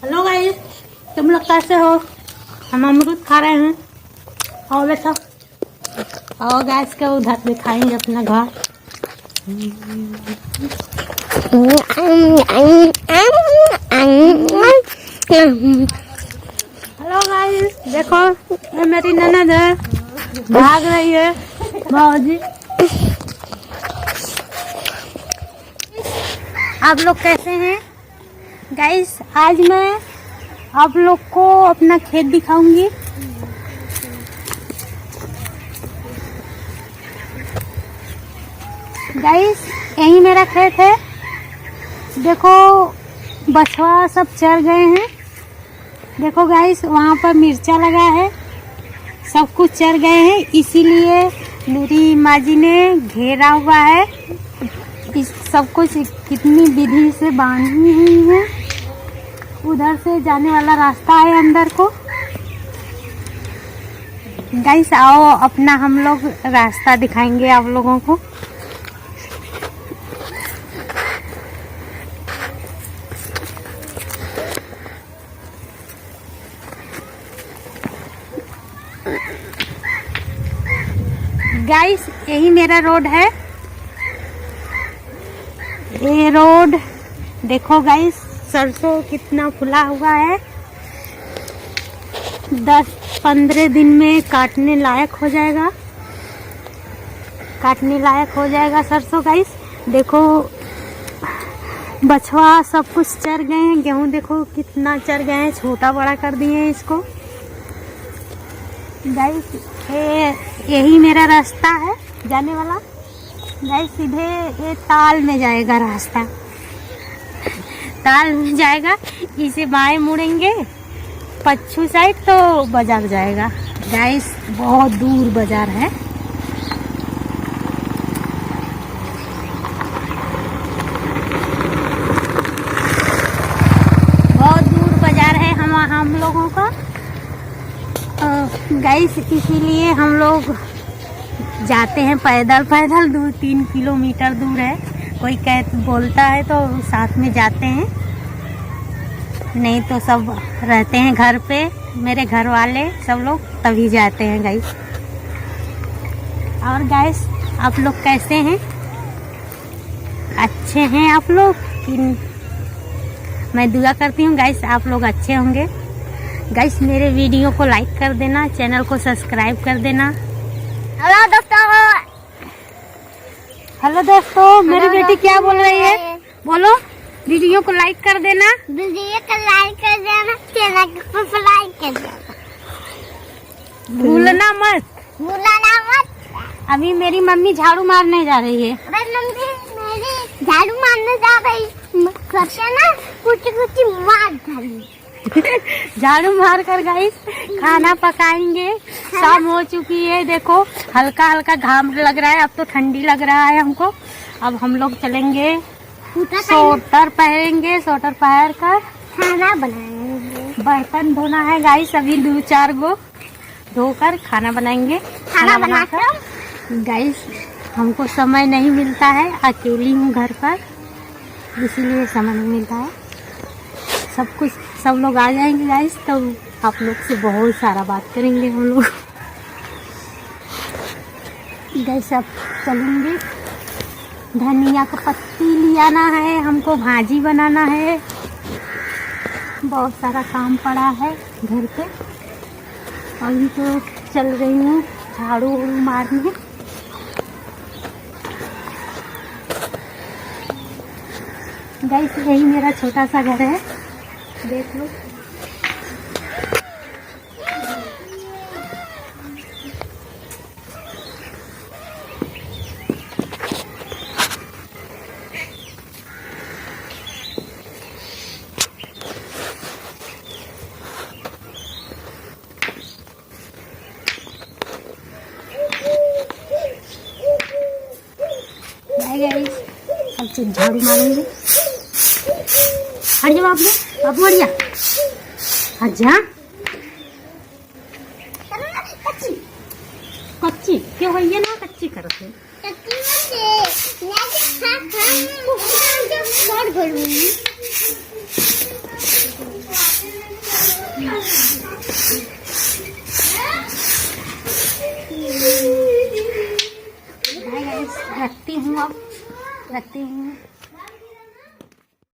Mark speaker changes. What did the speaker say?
Speaker 1: Hello guys, तुम लोग कैसे हो? हम अमरूद खा रहे हैं। आओ बेटा, आओ गैस के उधर दिखाएंगे अपना घर। हेलो गाइस, देखो ये मेरी ननद है, भाग रही है भाजी। आप लोग कैसे हैं गाइस? आज मैं आप लोग को अपना खेत दिखाऊंगी। गाइस यही मेरा खेत है। देखो बछवा सब चर गए हैं। देखो गाइस वहाँ पर मिर्चा लगा है, सब कुछ चर गए हैं, इसीलिए मेरी माँ जी ने घेरा हुआ है। इस सब कुछ कितनी विधि से बांधी हुई है। उधर से जाने वाला रास्ता है अंदर को। गाइस आओ अपना हम लोग रास्ता दिखाएंगे आप लोगों को। गाइस यही मेरा रोड है। ये रोड देखो गाइस, सरसों कितना फुला हुआ है। 10-15 दिन में काटने लायक हो जाएगा, सरसों। गाइस देखो बछवा सब कुछ चर गए हैं। गेहूं देखो कितना चर गए हैं, छोटा बड़ा कर दिए हैं इसको। गाइस यही मेरा रास्ता है जाने वाला। गाइस सीधे ये ताल में जाएगा रास्ता, ताल में जाएगा। इसे बाएं मुड़ेंगे पच्छू साइड तो बाजार जाएगा। गाइस बहुत दूर बाजार है। बहुत दूर बाजार है हम लोगों का। गाइस इसीलिए हम लोग जाते हैं पैदल 2-3 किलोमीटर दूर है। कोई बोलता है तो साथ में जाते हैं, नहीं तो सब रहते हैं घर पे। मेरे घर वाले सब लोग तभी जाते हैं गाइस। और गाइस आप लोग कैसे हैं? अच्छे हैं आप लोग? मैं दुआ करती हूँ गाइस आप लोग अच्छे होंगे। गाइस मेरे वीडियो को लाइक कर देना, चैनल को सब्सक्राइब कर देना। हेलो दोस्तों, मेरी बेटी क्या बोल रही है? बोलो। वीडियो को लाइक कर देना, चैनल को सब्सक्राइब कर देना, भूलना मत। अभी मेरी मम्मी झाड़ू मारने जा रही है। झाड़ू मारने जा रही ना, कुछ मार झाड़ू मार कर गाइस खाना पकाएंगे। शाम हो चुकी है, देखो हल्का हल्का घाम लग रहा है। अब तो ठंडी लग रहा है हमको। अब हम लोग चलेंगे, स्वेटर पहनेंगे, स्वेटर पहन कर खाना बनाएंगे। बर्तन धोना है गाइस, अभी 2-4 गो धोकर खाना बनाएंगे। खाना बनाकर गाइस हमको समय नहीं मिलता है, अकेली हूँ घर पर, इसीलिए समय नहीं मिलता है। सब लोग आ जाएंगे गाइस, तब आप लोग से बहुत सारा बात करेंगे हम लोग। गाइस अब चलेंगे। धनिया का पत्ती लियाना है हमको, भाजी बनाना है। बहुत सारा काम पड़ा है घर पे। अभी तो चल रही हूँ झाड़ू मारने। गाइस यही मेरा छोटा सा घर है, देख लो। गाइस अब झाड़ू मारेंगे। हट जाओ आप बढ़िया हट जा। कच्ची क्यों है ये ना, कच्ची करते रखती हूँ अब, रखती हूँ।